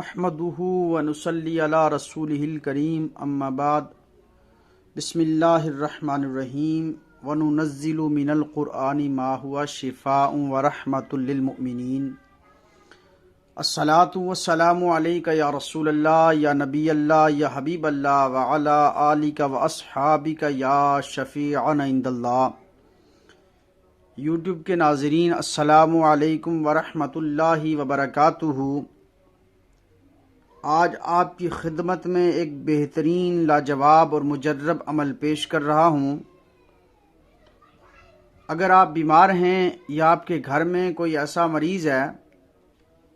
نحمده ونصلي على رسوله الكريم اما بعد بسم الله الرحمن الرحيم وننزل من القرآن ما هو شفاء ورحمة للمؤمنين الصلاة والسلام عليك يا رسول الله يا نبي الله يا حبيب الله وعلى آلك وأصحابك يا شفيعنا عند الله۔ یوٹیوب کے ناظرین السلام علیکم ورحمۃ اللہ وبرکاتہ۔ آج آپ کی خدمت میں ایک بہترین لاجواب اور مجرب عمل پیش کر رہا ہوں۔ اگر آپ بیمار ہیں یا آپ کے گھر میں کوئی ایسا مریض ہے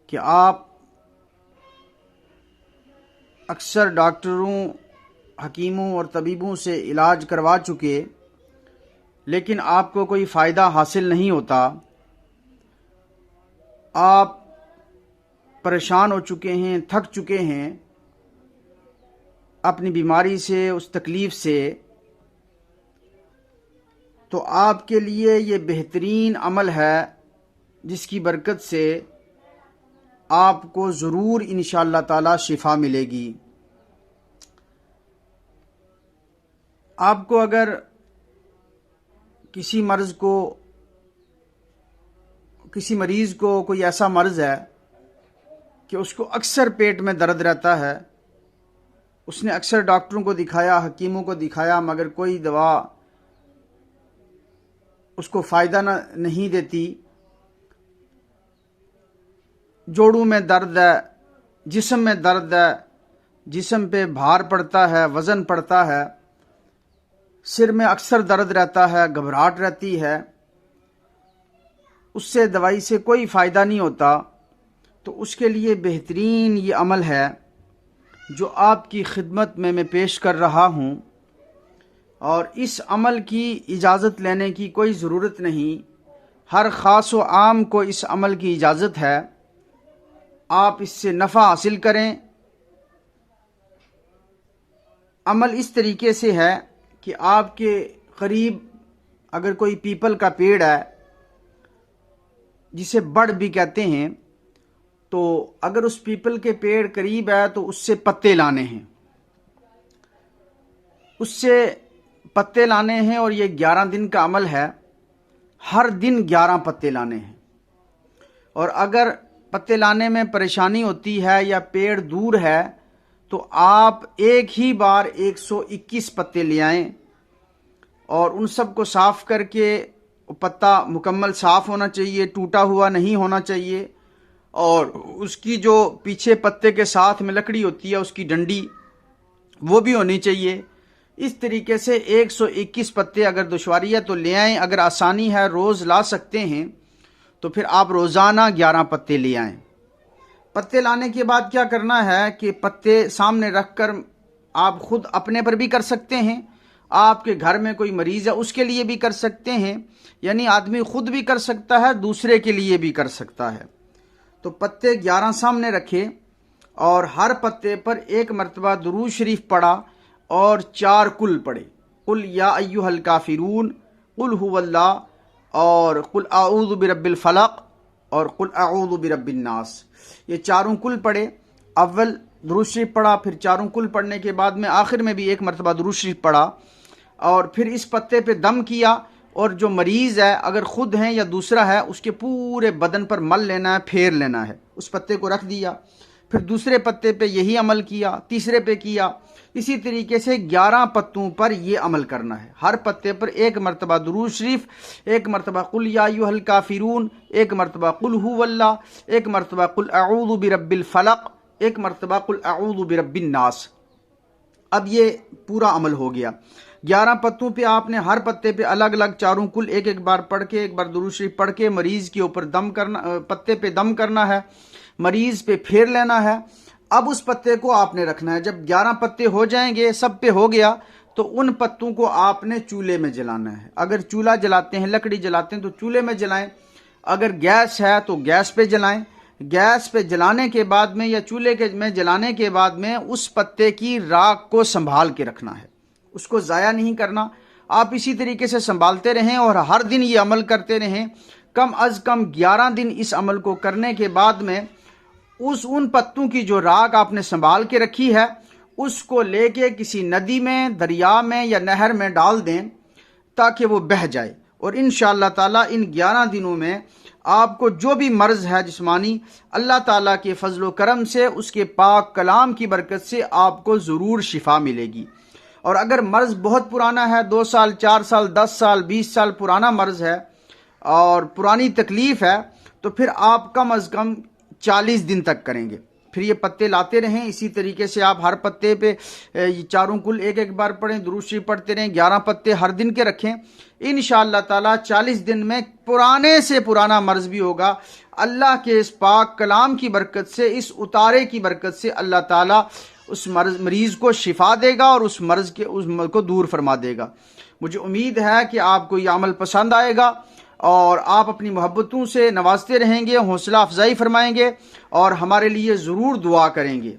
کہ آپ اکثر ڈاکٹروں، حکیموں اور طبیبوں سے علاج کروا چکے لیکن آپ کو کوئی فائدہ حاصل نہیں ہوتا، آپ پریشان ہو چکے ہیں، تھک چکے ہیں اپنی بیماری سے، اس تکلیف سے، تو آپ کے لیے یہ بہترین عمل ہے جس کی برکت سے آپ کو ضرور انشاءاللہ تعالی شفا ملے گی۔ آپ کو اگر کسی مریض کو کوئی ایسا مرض ہے کہ اس کو اکثر پیٹ میں درد رہتا ہے، اس نے اکثر ڈاکٹروں کو دکھایا، حکیموں کو دکھایا، مگر کوئی دوا اس کو فائدہ نہیں دیتی، جوڑوں میں درد ہے، جسم میں درد ہے، جسم پہ بھار پڑتا ہے، وزن پڑتا ہے، سر میں اکثر درد رہتا ہے، گھبراہٹ رہتی ہے، اس سے دوائی سے کوئی فائدہ نہیں ہوتا، تو اس کے لیے بہترین یہ عمل ہے جو آپ کی خدمت میں پیش کر رہا ہوں۔ اور اس عمل کی اجازت لینے کی کوئی ضرورت نہیں، ہر خاص و عام کو اس عمل کی اجازت ہے، آپ اس سے نفع حاصل کریں۔ عمل اس طریقے سے ہے کہ آپ کے قریب اگر کوئی پیپل کا پیڑ ہے جسے بڑ بھی کہتے ہیں، تو اگر اس پیپل کے پیڑ قریب ہے تو اس سے پتے لانے ہیں، اور یہ 11 دن کا عمل ہے، ہر دن 11 پتے لانے ہیں۔ اور اگر پتے لانے میں پریشانی ہوتی ہے یا پیڑ دور ہے تو آپ ایک ہی بار 121 پتے لے آئیں، اور ان سب کو صاف کر کے، پتا مکمل صاف ہونا چاہیے، ٹوٹا ہوا نہیں ہونا چاہیے، اور اس کی جو پیچھے پتے کے ساتھ میں لکڑی ہوتی ہے اس کی ڈنڈی وہ بھی ہونی چاہیے۔ اس طریقے سے 121 پتے، اگر دشواری ہے تو لے آئیں، اگر آسانی ہے روز لا سکتے ہیں تو پھر آپ روزانہ 11 پتے لے آئیں۔ پتے لانے کے بعد کیا کرنا ہے کہ پتے سامنے رکھ کر آپ خود اپنے پر بھی کر سکتے ہیں، آپ کے گھر میں کوئی مریض ہے اس کے لیے بھی کر سکتے ہیں، یعنی آدمی خود بھی کر سکتا ہے، دوسرے کے لیے بھی کر سکتا ہے۔ تو پتے 11 سامنے رکھے اور ہر پتے پر ایک مرتبہ درود شریف پڑھا اور 4 کل پڑھے، قل یا ایھا الکافرون، قل ھو اللہ، اور قل اعوذ برب الفلق، اور قل اعوذ برب الناس۔ یہ 4 کل پڑھے، اول درود شریف پڑھا، پھر 4 کل پڑھنے کے بعد میں آخر میں بھی ایک مرتبہ درود شریف پڑھا، اور پھر اس پتے پہ دم کیا، اور جو مریض ہے اگر خود ہیں یا دوسرا ہے اس کے پورے بدن پر مل لینا ہے، پھیر لینا ہے، اس پتے کو رکھ دیا، پھر دوسرے پتے پہ یہی عمل کیا، تیسرے پہ کیا، اسی طریقے سے 11 پتوں پر یہ عمل کرنا ہے۔ ہر پتے پر ایک مرتبہ درود شریف، ایک مرتبہ قل یا ایھا الکافرون، ایک مرتبہ قل ھو اللہ، ایک مرتبہ قل اعوذ برب الفلق، ایک مرتبہ قل اعوذ برب الناس۔ اب یہ پورا عمل ہو گیا۔ 11 پتوں پہ آپ نے ہر پتے پہ الگ الگ 4 کل ایک بار پڑھ کے، ایک بار درود شریف پڑھ کے مریض کے اوپر دم کرنا، پتے پہ دم کرنا ہے، مریض پہ پھیر لینا ہے۔ اب اس پتے کو آپ نے رکھنا ہے، جب 11 پتے ہو جائیں گے، سب پہ ہو گیا، تو ان پتوں کو آپ نے چولہے میں جلانا ہے۔ اگر چولہا جلاتے ہیں، لکڑی جلاتے ہیں تو چولہے میں جلائیں، اگر گیس ہے تو گیس پہ جلائیں۔ گیس پہ جلانے کے بعد میں یا چولہے میں جلانے کے بعد میں اس پتے کی راکھ کو سنبھال کے رکھنا ہے، اس کو ضائع نہیں کرنا۔ آپ اسی طریقے سے سنبھالتے رہیں اور ہر دن یہ عمل کرتے رہیں، کم از کم 11 دن اس عمل کو کرنے کے بعد میں ان پتوں کی جو راکھ آپ نے سنبھال کے رکھی ہے اس کو لے کے کسی ندی میں، دریا میں یا نہر میں ڈال دیں تاکہ وہ بہہ جائے، اور انشاءاللہ تعالیٰ ان 11 دنوں میں آپ کو جو بھی مرض ہے جسمانی، اللہ تعالیٰ کے فضل و کرم سے، اس کے پاک کلام کی برکت سے آپ کو ضرور شفا ملے گی۔ اور اگر مرض بہت پرانا ہے، 2 سال 4 سال 10 سال 20 سال پرانا مرض ہے اور پرانی تکلیف ہے، تو پھر آپ کم از کم 40 دن تک کریں گے۔ پھر یہ پتے لاتے رہیں، اسی طریقے سے آپ ہر پتے پہ یہ چاروں کل ایک بار پڑھیں، درود شریف پڑھتے رہیں، 11 پتے ہر دن کے رکھیں۔ انشاءاللہ تعالیٰ 40 دن میں پرانے سے پرانا مرض بھی ہوگا، اللہ کے اس پاک کلام کی برکت سے، اس اتارے کی برکت سے اللہ تعالیٰ اس مریض کو شفا دے گا اور اس مرض کو دور فرما دے گا۔ مجھے امید ہے کہ آپ کو یہ عمل پسند آئے گا اور آپ اپنی محبتوں سے نوازتے رہیں گے، حوصلہ افزائی فرمائیں گے اور ہمارے لیے ضرور دعا کریں گے۔